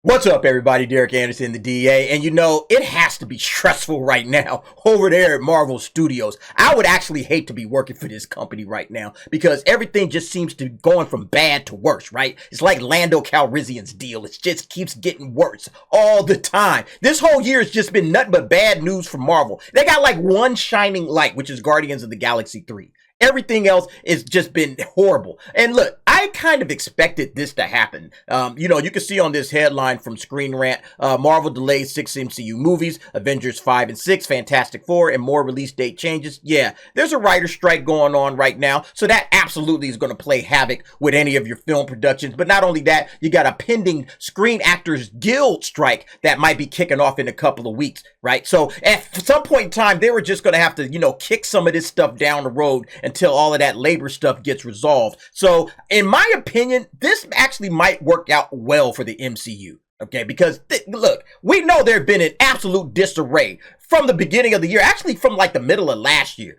What's up, everybody? Derek Anderson, the DA. And you know, it has to be stressful right now over there at Marvel Studios. I would actually hate to be working for this company right now because everything just seems to be going from bad to worse, right? It's like Lando Calrissian's deal. It just keeps getting worse all the time. This whole year has just been nothing but bad news for Marvel. They got like one shining light, which is Guardians of the Galaxy 3. Everything else has just been horrible. And look, I kind of expected this to happen. You can see on this headline from Screen Rant, Marvel delays 6 MCU movies, Avengers 5 and 6, Fantastic Four, and more release date changes. Yeah, there's a writer's strike going on right now, so that absolutely is going to play havoc with any of your film productions. But not only that, you got a pending Screen Actors Guild strike that might be kicking off in a couple of weeks, right? So at some point in time, they were just going to have to, kick some of this stuff down the road until all of that labor stuff gets resolved. So in my opinion, this actually might work out well for the MCU. Okay, because look, we know there's been an absolute disarray from the beginning of the year, actually from like the middle of last year.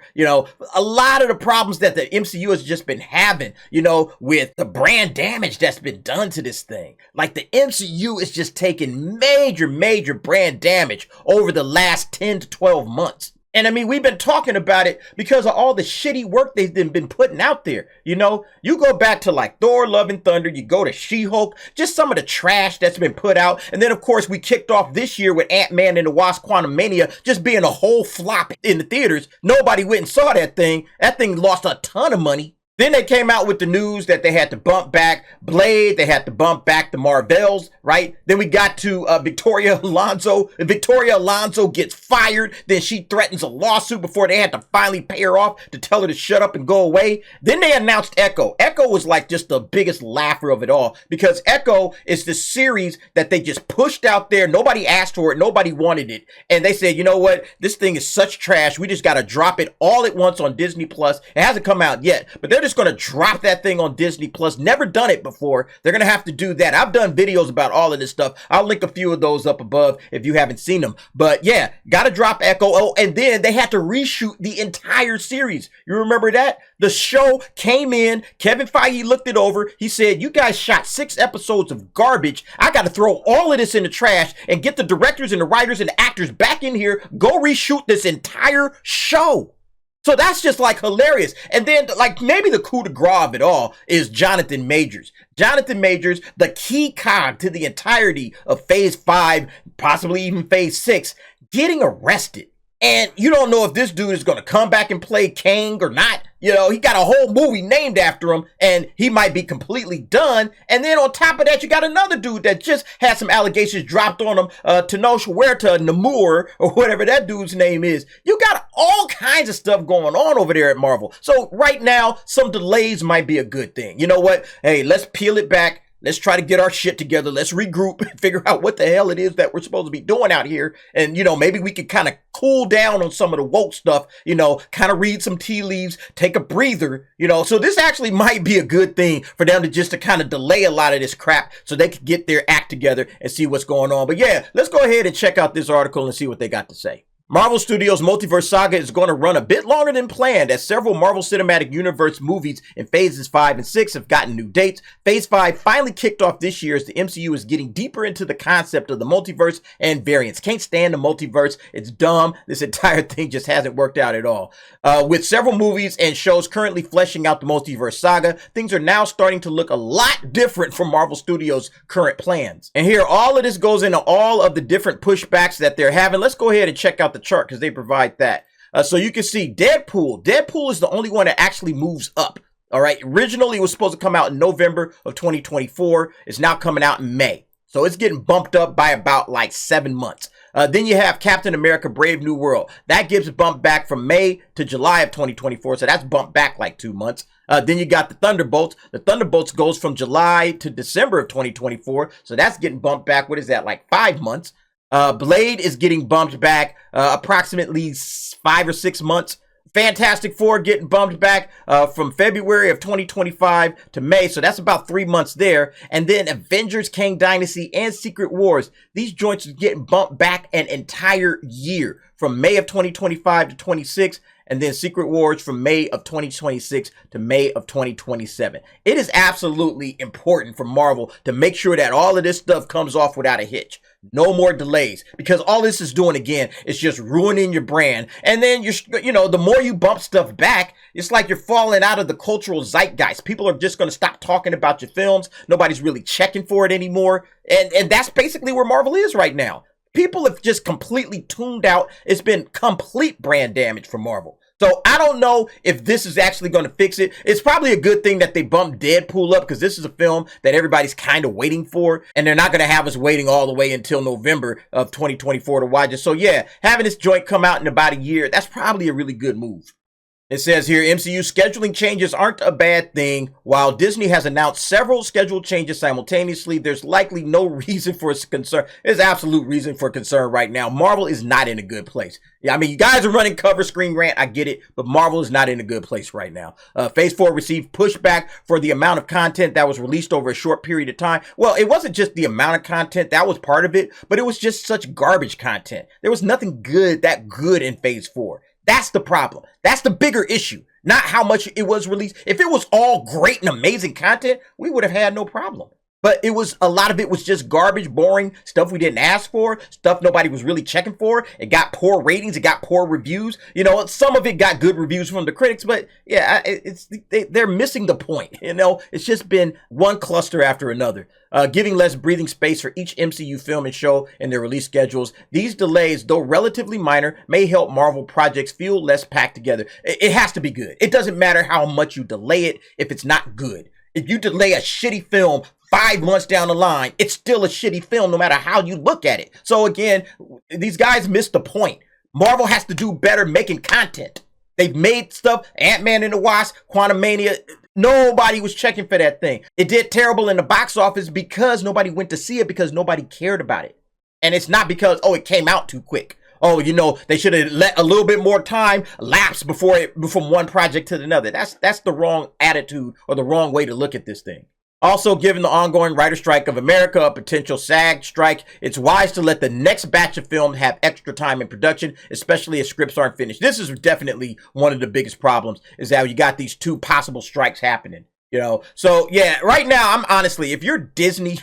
A lot of the problems that the MCU has just been having, with the brand damage that's been done to this thing. Like the MCU is just taking major brand damage over the last 10 to 12 months. And I mean, we've been talking about it because of all the shitty work they've been putting out there. You go back to like Thor, Love and Thunder, you go to She-Hulk, just some of the trash that's been put out. And then, of course, we kicked off this year with Ant-Man and the Wasp Quantumania just being a whole flop in the theaters. Nobody went and saw that thing. That thing lost a ton of money. Then they came out with the news that they had to bump back Blade. They had to bump back the Marvels, right? Then we got to Victoria Alonso. Victoria Alonso gets fired. Then she threatens a lawsuit before they had to finally pay her off to tell her to shut up and go away. Then they announced Echo. Echo was like just the biggest laugher of it all because Echo is the series that they just pushed out there. Nobody asked for it. Nobody wanted it. And they said, you know what? This thing is such trash. We just got to drop it all at once on Disney Plus. It hasn't come out yet, but they're just going to drop that thing on Disney Plus. Never done it before. They're going to have to do that. I've done videos about all of this stuff. I'll link a few of those up above if you haven't seen them. But yeah, got to drop Echo. Oh, and then they had to reshoot the entire series. You remember that? The show came in. Kevin Feige looked it over. He said, you guys shot 6 episodes of garbage. I got to throw all of this in the trash and get the directors and the writers and the actors back in here. Go reshoot this entire show. So that's just like hilarious. And then like maybe the coup de grace of it all is Jonathan Majors. Jonathan Majors, the key cog to the entirety of phase 5, possibly even phase 6, getting arrested. And you don't know if this dude is going to come back and play Kang or not. He got a whole movie named after him and he might be completely done. And then on top of that, you got another dude that just had some allegations dropped on him, Tenoch Huerta Namur or whatever that dude's name is. You got all kinds of stuff going on over there at Marvel. So right now, some delays might be a good thing. You know what? Hey, let's peel it back. Let's try to get our shit together. Let's regroup and figure out what the hell it is that we're supposed to be doing out here. And, maybe we could kind of cool down on some of the woke stuff, kind of read some tea leaves, take a breather, So this actually might be a good thing for them to kind of delay a lot of this crap so they can get their act together and see what's going on. But yeah, let's go ahead and check out this article and see what they got to say. Marvel Studios' Multiverse Saga is going to run a bit longer than planned as several Marvel Cinematic Universe movies in phases 5 and 6 have gotten new dates. Phase 5 finally kicked off this year as the MCU is getting deeper into the concept of the multiverse and variants. Can't stand the multiverse. It's dumb. This entire thing just hasn't worked out at all. With several movies and shows currently fleshing out the Multiverse Saga, things are now starting to look a lot different from Marvel Studios' current plans. And here, all of this goes into all of the different pushbacks that they're having. Let's go ahead and check out the chart because they provide that. So you can see Deadpool. Deadpool is the only one that actually moves up. All right. Originally, it was supposed to come out in November of 2024. It's now coming out in May. So it's getting bumped up by about like 7 months. Then you have Captain America Brave New World. That gets bumped back from May to July of 2024. So that's bumped back like 2 months. Then you got the Thunderbolts. The Thunderbolts goes from July to December of 2024. So that's getting bumped back. What is that? Like 5 months. Blade is getting bumped back approximately 5 or 6 months. Fantastic Four getting bumped back from February of 2025 to May. So that's about 3 months there. And then Avengers, Kang Dynasty, and Secret Wars. These joints are getting bumped back an entire year from May of 2025 to 26. and then Secret Wars from May of 2026 to May of 2027. It is absolutely important for Marvel to make sure that all of this stuff comes off without a hitch. No more delays, because all this is doing again is just ruining your brand. And then the more you bump stuff back, it's like you're falling out of the cultural zeitgeist. People are just going to stop talking about your films. Nobody's really checking for it anymore. And that's basically where Marvel is right now. People have just completely tuned out. It's been complete brand damage for Marvel. So I don't know if this is actually going to fix it. It's probably a good thing that they bumped Deadpool up, because this is a film that everybody's kind of waiting for, and they're not going to have us waiting all the way until November of 2024 to watch it. So yeah, having this joint come out in about a year, that's probably a really good move. It says here, MCU scheduling changes aren't a bad thing. While Disney has announced several schedule changes simultaneously, there's likely no reason for concern. There's absolute reason for concern right now. Marvel is not in a good place. Yeah, I mean, you guys are running cover screen rant, I get it, but Marvel is not in a good place right now. Phase 4 received pushback for the amount of content that was released over a short period of time. Well, it wasn't just the amount of content, that was part of it, but it was just such garbage content. There was nothing that good in Phase 4. That's the problem. That's the bigger issue, not how much it was released. If it was all great and amazing content, we would have had no problem. But a lot of it was just garbage, boring stuff we didn't ask for, stuff nobody was really checking for. It got poor ratings. It got poor reviews. Some of it got good reviews from the critics, but yeah, they're missing the point. It's just been one cluster after another. Giving less breathing space for each MCU film and show in their release schedules. These delays, though relatively minor, may help Marvel projects feel less packed together. It has to be good. It doesn't matter how much you delay it if it's not good. If you delay a shitty film 5 months down the line, it's still a shitty film no matter how you look at it. So again, these guys missed the point. Marvel has to do better making content. They've made stuff, Ant-Man and the Wasp, Quantumania. Nobody was checking for that thing. It did terrible in the box office because nobody went to see it, because nobody cared about it. And it's not because, it came out too quick. They should have let a little bit more time lapse from one project to another. That's the wrong attitude, or the wrong way to look at this thing. Also, given the ongoing writer strike of America, a potential SAG strike, it's wise to let the next batch of film have extra time in production, especially if scripts aren't finished. This is definitely one of the biggest problems, is that you got these two possible strikes happening. So yeah, right now, I'm honestly, if you're Disney,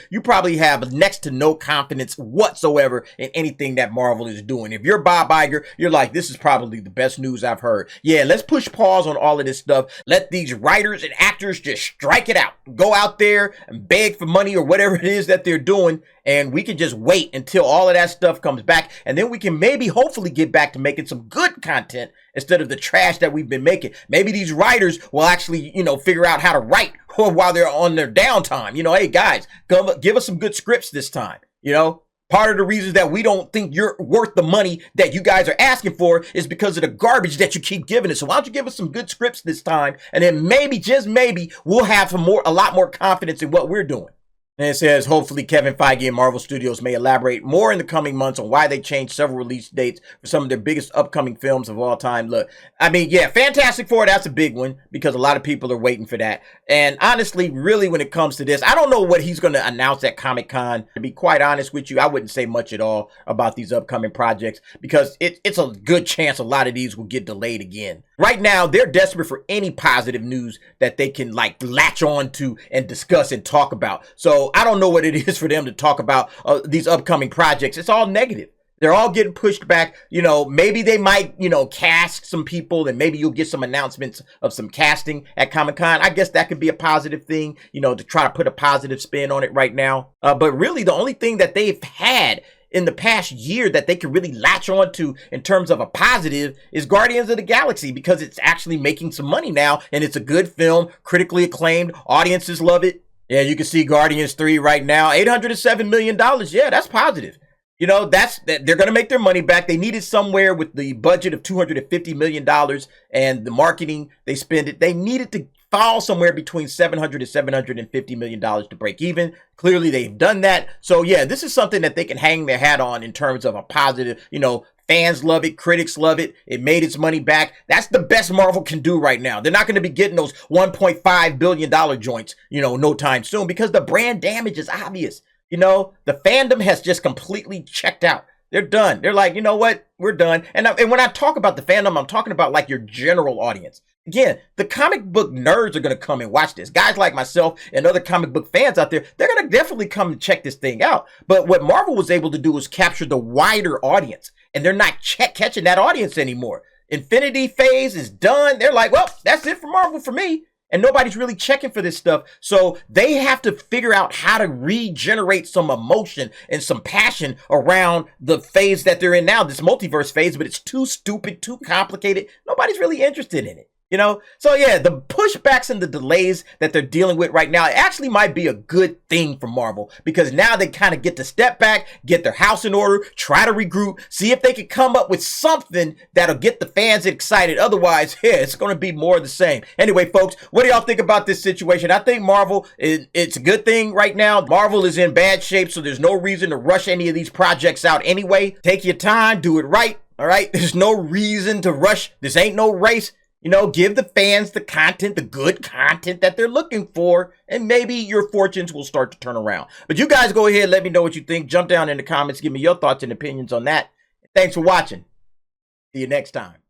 you probably have next to no confidence whatsoever in anything that Marvel is doing. If you're Bob Iger, you're like, this is probably the best news I've heard. Yeah, let's push pause on all of this stuff. Let these writers and actors just strike it out. Go out there and beg for money or whatever it is that they're doing. And we can just wait until all of that stuff comes back. And then we can hopefully get back to making some good content instead of the trash that we've been making. Maybe these writers will actually, figure out how to write while they're on their downtime. Hey, guys, give us some good scripts this time. Part of the reasons that we don't think you're worth the money that you guys are asking for is because of the garbage that you keep giving us. So why don't you give us some good scripts this time? And then maybe, just maybe, we'll have a lot more confidence in what we're doing. And it says, hopefully Kevin Feige and Marvel Studios may elaborate more in the coming months on why they changed several release dates for some of their biggest upcoming films of all time. Look, I mean, yeah, Fantastic Four, that's a big one because a lot of people are waiting for that. And honestly, really, when it comes to this, I don't know what he's going to announce at Comic-Con. To be quite honest with you, I wouldn't say much at all about these upcoming projects because it's a good chance a lot of these will get delayed again. Right now, they're desperate for any positive news that they can latch on to and discuss and talk about. So I don't know what it is for them to talk about these upcoming projects. It's all negative. They're all getting pushed back. Maybe they might, cast some people and maybe you'll get some announcements of some casting at Comic-Con. I guess that could be a positive thing, to try to put a positive spin on it right now. But really the only thing that they've had in the past year that they can really latch on to in terms of a positive is Guardians of the Galaxy, because it's actually making some money now and it's a good film, critically acclaimed, audiences love it. Yeah, you can see Guardians 3 right now, $807 million. Yeah, that's positive. They're going to make their money back. They needed somewhere with the budget of $250 million and the marketing they spend it. They needed to fall somewhere between $700 and $750 million to break even. Clearly, they've done that. So, yeah, this is something that they can hang their hat on in terms of a positive, fans love it. Critics love it. It made its money back. That's the best Marvel can do right now. They're not going to be getting those $1.5 billion joints, no time soon because the brand damage is obvious. The fandom has just completely checked out. They're done. They're like, you know what? We're done. And when I talk about the fandom, I'm talking about like your general audience. Again, the comic book nerds are going to come and watch this. Guys like myself and other comic book fans out there, they're going to definitely come and check this thing out. But what Marvel was able to do was capture the wider audience, and they're not catching that audience anymore. Infinity phase is done. They're like, well, that's it for Marvel for me. And nobody's really checking for this stuff. So they have to figure out how to regenerate some emotion and some passion around the phase that they're in now, this multiverse phase, but it's too stupid, too complicated. Nobody's really interested in it. You know, so yeah, the pushbacks and the delays that they're dealing with right now, it actually might be a good thing for Marvel, because now they kind of get to step back, get their house in order, try to regroup, see if they can come up with something that'll get the fans excited. Otherwise, yeah, it's going to be more of the same. Anyway, folks, what do y'all think about this situation? I think Marvel, it's a good thing right now. Marvel is in bad shape, so there's no reason to rush any of these projects out anyway. Take your time, do it right, all right? There's no reason to rush. This ain't no race. You know, give the fans the content, the good content that they're looking for, and maybe your fortunes will start to turn around. But you guys go ahead, let me know what you think. Jump down in the comments, give me your thoughts and opinions on that. Thanks for watching. See you next time.